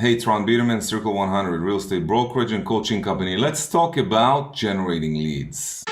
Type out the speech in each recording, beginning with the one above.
Hey, it's Ron Biederman, Circle100, real estate brokerage and coaching company. Let's talk about generating leads.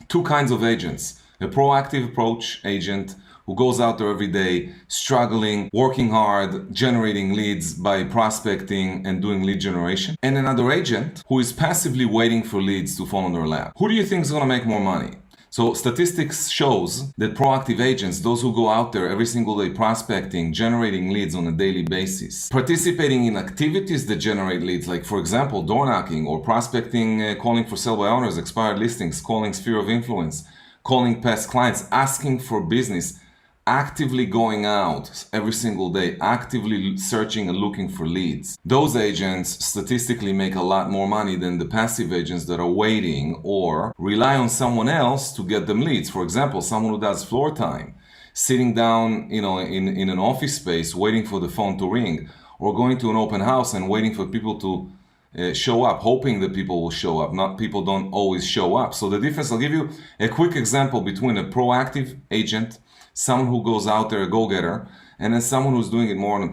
Two kinds of agents. A proactive approach agent who goes out there every day, struggling, working hard, generating leads by prospecting and doing lead generation. And another agent who is passively waiting for leads to fall on their lap. Who do you think is going to make more money? So statistics shows that proactive agents, those who go out there every single day prospecting, generating leads on a daily basis, participating in activities that generate leads, like for example, door knocking or prospecting, calling for sale by owners, expired listings, calling sphere of influence, calling past clients, asking for business, actively going out every single day, actively searching and looking for leads. Those agents statistically make a lot more money than the passive agents that are waiting or rely on someone else to get them leads. For example, someone who does floor time, sitting down, in an office space, waiting for the phone to ring, or going to an open house and waiting for people to show up, hoping that people will show up. Not people don't always show up. So the difference, I'll give you a quick example between a proactive agent, someone who goes out there, a go-getter, and then someone who's doing it more in a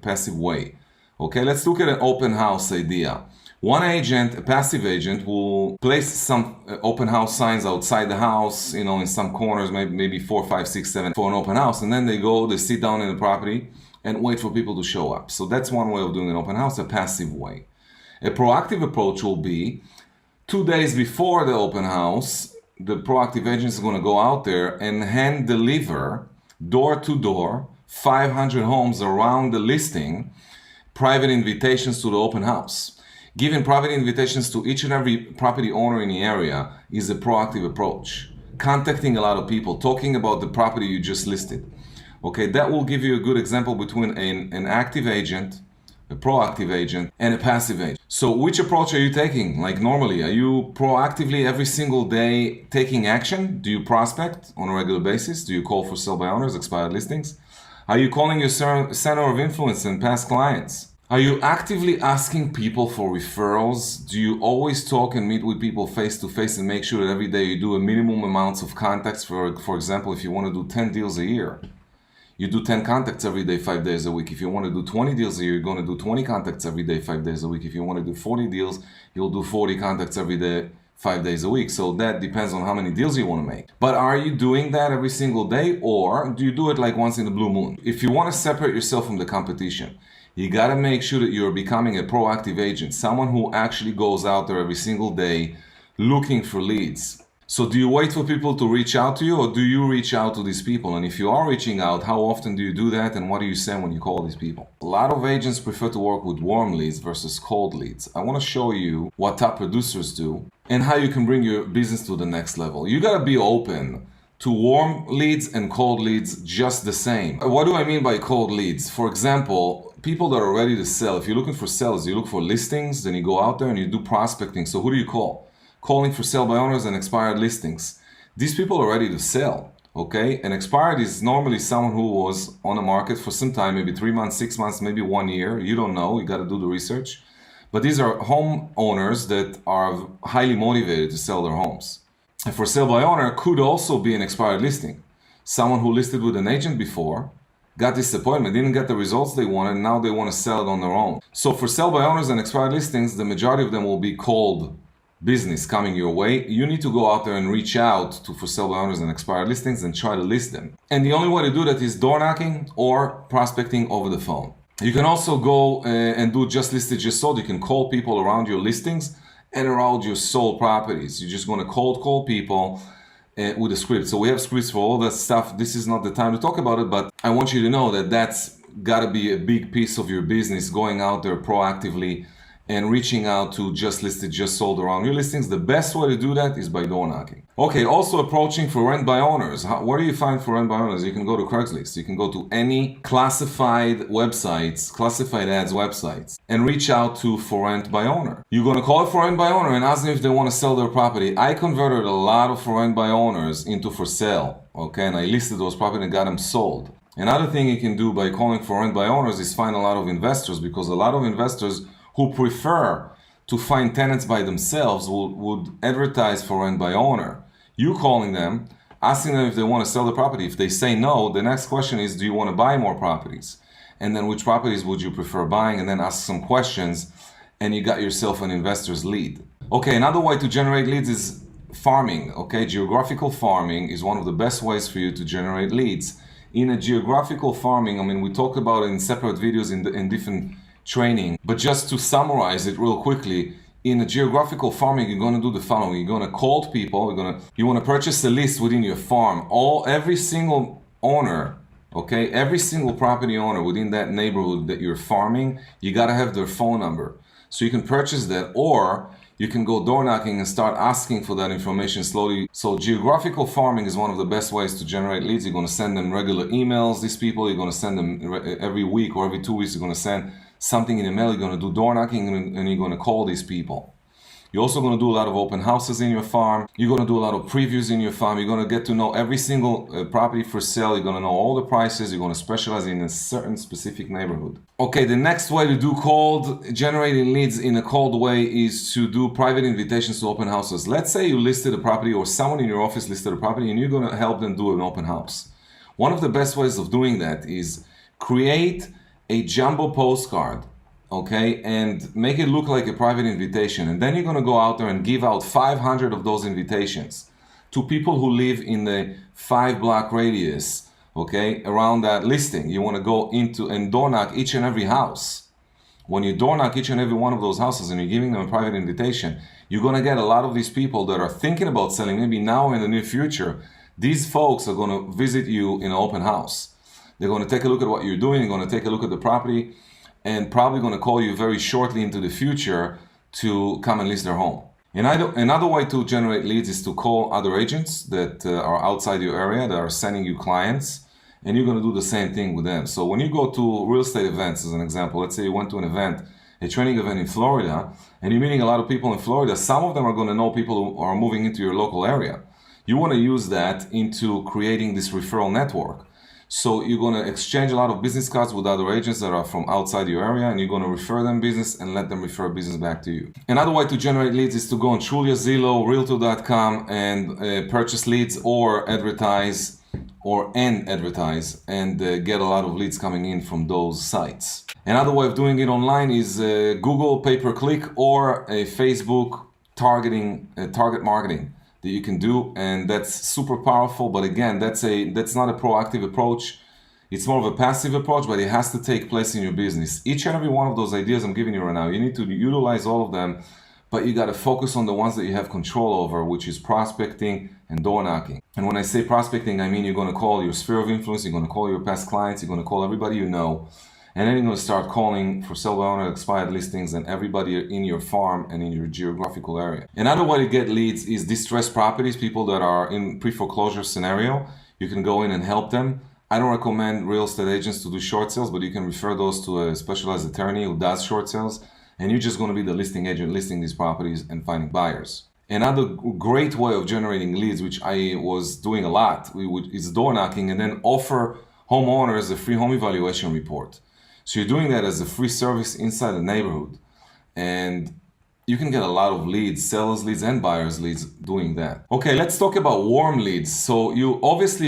passive way. Okay, let's look at an open house idea. One agent, a passive agent, will place some open house signs outside the house, in some corners, maybe 4, 5, 6, 7 for an open house, and then they sit down in the property and wait for people to show up. So that's one way of doing an open house, a passive way. A proactive approach will be 2 days before the open house, the proactive agent is going to go out there and hand deliver door to door 500 homes around the listing, private invitations to the open house. Giving private invitations to each and every property owner in the area is a proactive approach. Contacting a lot of people, talking about the property you just listed. Okay, that will give you a good example between an active agent, a proactive agent, and a passive agent. So which approach are you taking? Like normally, are you proactively every single day taking action? Do you prospect on a regular basis? Do you call for sale by owners, expired listings? Are you calling your center of influence and past clients? Are you actively asking people for referrals? Do you always talk and meet with people face to face and make sure that every day you do a minimum amounts of contacts? For example, if you want to do 10 deals a year, you do 10 contacts every day, 5 days a week. If you want to do 20 deals a year, you're going to do 20 contacts every day, 5 days a week. If you want to do 40 deals, you'll do 40 contacts every day, 5 days a week. So that depends on how many deals you want to make. But are you doing that every single day, or do you do it like once in a blue moon? If you want to separate yourself from the competition, you got to make sure that you're becoming a proactive agent, someone who actually goes out there every single day looking for leads. So do you wait for people to reach out to you, or do you reach out to these people? And if you are reaching out, how often do you do that, and what do you say when you call these people? A lot of agents prefer to work with warm leads versus cold leads. I want to show you what top producers do and how you can bring your business to the next level. You got to be open to warm leads and cold leads just the same. What do I mean by cold leads? For example, people that are ready to sell. If you're looking for sales, you look for listings, then you go out there and you do prospecting. So who do you call? Calling for sale by owners and expired listings. These people are ready to sell, okay? And expired is normally someone who was on the market for some time, maybe 3 months, 6 months, maybe 1 year. You don't know, you got to do the research. But these are home owners that are highly motivated to sell their homes. And for sale by owner could also be an expired listing. Someone who listed with an agent before, got disappointment, didn't get the results they wanted, and now they want to sell it on their own. So for sale by owners and expired listings, the majority of them will be cold business coming your way. You need to go out there and reach out to for sale by owners and expired listings and try to list them. And the only way to do that is door knocking or prospecting over the phone. You can also go and do just listed, just sold. You can call people around your listings and around your sold properties. You're just going to cold call people with a script. So we have scripts for all that stuff. This is not the time to talk about it, but I want you to know that that's got to be a big piece of your business, going out there proactively and reaching out to just listed, just sold around your listings. The best way to do that is by door knocking. Okay, also approaching for rent by owners. Where do you find for rent by owners? You can go to Craigslist. You can go to any classified websites, classified ads websites, and reach out to for rent by owner. You're going to call it for rent by owner and ask them if they want to sell their property. I converted a lot of for rent by owners into for sale, okay, and I listed those properties and got them sold. Another thing you can do by calling for rent by owners is find a lot of investors, because a lot of investors who prefer to find tenants by themselves would advertise for rent by owner. You calling them, asking them if they want to sell the property. If they say no, the next question is, do you want to buy more properties? And then which properties would you prefer buying? And then ask some questions, and you got yourself an investor's lead. Okay, another way to generate leads is farming. Okay, geographical farming is one of the best ways for you to generate leads. In a geographical farming, I mean, we talked about it in separate videos in different training, but just to summarize it real quickly, in a geographical farming, you're going to do the following. You're going to call people. You want to purchase a list within your farm. Every single owner, okay, every single property owner within that neighborhood that you're farming, you got to have their phone number. So you can purchase that, or you can go door knocking and start asking for that information slowly. So geographical farming is one of the best ways to generate leads. You're going to send them regular emails, these people. You're going to send them every week or every 2 weeks. You're going to send something in the mail. You're going to do door knocking, and you're going to call these people. You're also going to do a lot of open houses in your farm. You're going to do a lot of previews in your farm. You're going to get to know every single property for sale. You're going to know all the prices. You're going to specialize in a certain specific neighborhood. Okay, the next way to do generating leads in a cold way is to do private invitations to open houses. Let's say you listed a property, or someone in your office listed a property, and you're going to help them do an open house. One of the best ways of doing that is create a jumbo postcard, okay, and make it look like a private invitation. And then you're going to go out there and give out 500 of those invitations to people who live in the 5-block radius, okay, around that listing. You want to go into and door knock each and every house. When you door knock each and every one of those houses and you're giving them a private invitation, you're going to get a lot of these people that are thinking about selling, maybe now or in the near future. These folks are going to visit you in an open house. They're going to take a look at what you're doing. They're going to take a look at the property, and probably going to call you very shortly into the future to come and list their home. Another way to generate leads is to call other agents that are outside your area that are sending you clients, and you're going to do the same thing with them. So when you go to real estate events, as an example, let's say you went to an event, a training event in Florida, and you're meeting a lot of people in Florida. Some of them are going to know people who are moving into your local area. You want to use that into creating this referral network. So you're going to exchange a lot of business cards with other agents that are from outside your area, and you're going to refer them business and let them refer business back to you. Another way to generate leads is to go on Trulia, Zillow, Realtor.com and purchase leads or advertise and get a lot of leads coming in from those sites. Another way of doing it online is Google pay-per-click or a Facebook target marketing that you can do, and that's super powerful. But again, that's not a proactive approach. It's more of a passive approach, but it has to take place in your business. Each and every one of those ideas I'm giving you right now, you need to utilize all of them, but you got to focus on the ones that you have control over, which is prospecting and door knocking. And when I say prospecting, I mean you're going to call your sphere of influence, you're going to call your past clients, you're going to call everybody you know, and then you're going to start calling for sale by owner expired listings and everybody in your farm and in your geographical area. Another way to get leads is distressed properties, people that are in pre-foreclosure scenario. You can go in and help them. I don't recommend real estate agents to do short sales, but you can refer those to a specialized attorney who does short sales, and you're just going to be the listing agent listing these properties and finding buyers. Another great way of generating leads, which I was doing a lot, is door knocking and then offer homeowners a free home evaluation report. So you're doing that as a free service inside the neighborhood, and you can get a lot of leads, sellers leads and buyers leads doing that. Okay, let's talk about warm leads. So you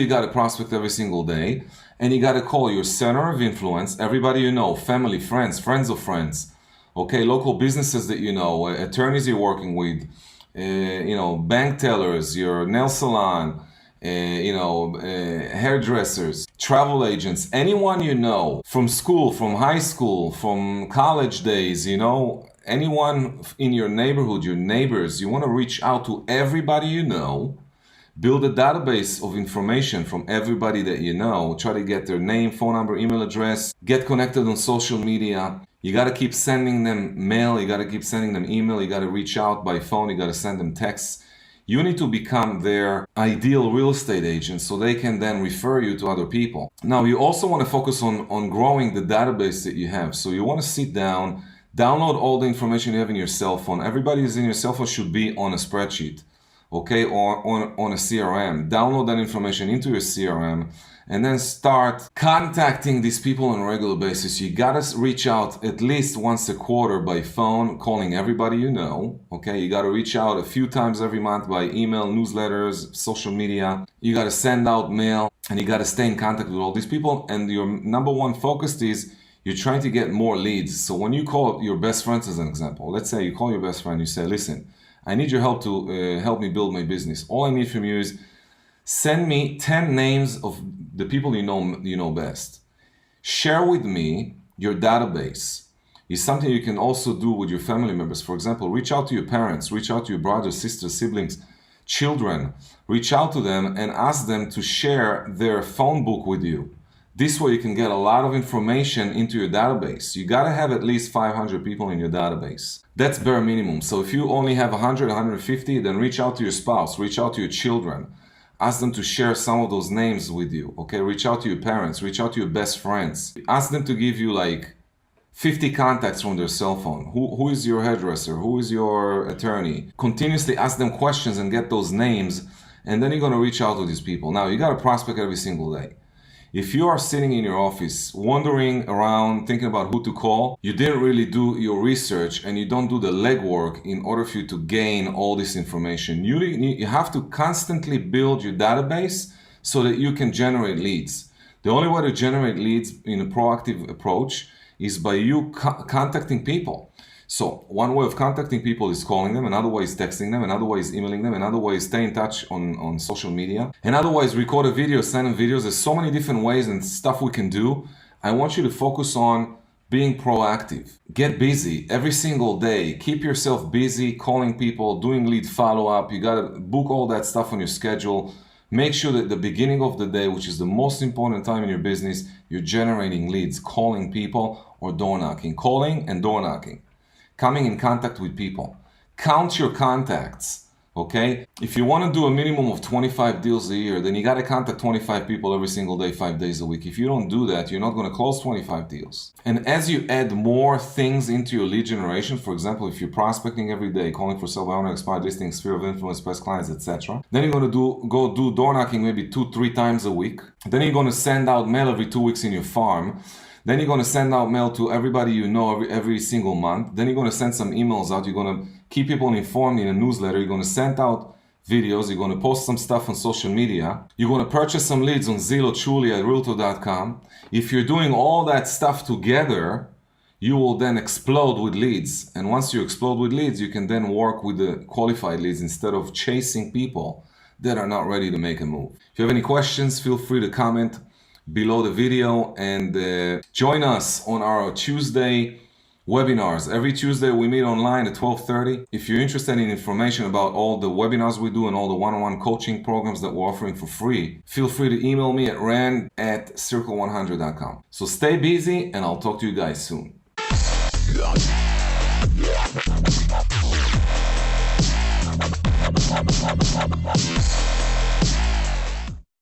got to prospect every single day, and you got to call your center of influence, everybody you know, family, friends of friends, okay, local businesses that you know, attorneys you're working with, bank tellers, your nail salon, hairdressers, travel agents, anyone you know, from school, from high school, from college days, anyone in your neighborhood, your neighbors. You want to reach out to everybody you know, build a database of information from everybody that you know, try to get their name, phone number, email address, get connected on social media. You got to keep sending them mail, you got to keep sending them email, you got to reach out by phone, you got to send them texts. You need to become their ideal real estate agent so they can then refer you to other people. Now, you also want to focus on growing the database that you have. So you want to sit down, download all the information you have in your cell phone. Everybody who's in your cell phone should be on a spreadsheet. okay, or on a CRM. Download that information into your CRM and then start contacting these people on a regular basis. You gotta reach out at least once a quarter by phone, calling everybody you know, okay? You gotta reach out a few times every month by email, newsletters, social media. You gotta send out mail, and you gotta stay in contact with all these people. And your number one focus is you're trying to get more leads. So when you call your best friends, as an example, let's say you call your best friend, you say, listen, I need your help to help me build my business. All I need from you is send me 10 names of the people you know best. Share with me your database. It's something you can also do with your family members. For example, reach out to your parents, reach out to your brothers, sisters, siblings, children. Reach out to them and ask them to share their phone book with you. This way you can get a lot of information into your database. You gotta have at least 500 people in your database. That's bare minimum. So if you only have 100, 150, then reach out to your spouse, reach out to your children. Ask them to share some of those names with you, okay? Reach out to your parents, reach out to your best friends. Ask them to give you like 50 contacts from their cell phone. Who is your hairdresser? Who is your attorney? Continuously ask them questions and get those names, and then you're gonna reach out to these people. Now, you gotta prospect every single day. If you are sitting in your office, wandering around, thinking about who to call, you didn't really do your research and you don't do the legwork in order for you to gain all this information. You have to constantly build your database so that you can generate leads. The only way to generate leads in a proactive approach is by you contacting people. So one way of contacting people is calling them, another way is texting them, another way is emailing them, another way is stay in touch on social media, another way is record a video, send them videos. There's so many different ways and stuff we can do. I want you to focus on being proactive. Get busy every single day. Keep yourself busy, calling people, doing lead follow-up. You gotta book all that stuff on your schedule. Make sure that the beginning of the day, which is the most important time in your business, you're generating leads, calling people or door knocking. Calling and door knocking. Coming in contact with people. Count your contacts, okay? If you want to do a minimum of 25 deals a year, then you got to contact 25 people every single day, 5 days a week. If you don't do that, you're not going to close 25 deals. And as you add more things into your lead generation, for example, if you're prospecting every day, calling for sale by owner, expired listings, sphere of influence, past clients, etc., then you're going to go do door knocking maybe 2-3 times a week. Then you're going to send out mail every 2 weeks in your farm. Then you're going to send out mail to everybody you know every single month. Then you're going to send some emails out. You're going to keep people informed in a newsletter. You're going to send out videos. You're going to post some stuff on social media. You're going to purchase some leads on Zillow, Truly, at Realtor.com. If you're doing all that stuff together, you will then explode with leads. And once you explode with leads, you can then work with the qualified leads instead of chasing people that are not ready to make a move. If you have any questions, feel free to comment below the video and join us on our Tuesday webinars. Every Tuesday we meet online at 12:30. If you're interested in information about all the webinars we do and all the one-on-one coaching programs that we're offering for free, feel free to email me at rand@circle100.com. So stay busy and I'll talk to you guys soon.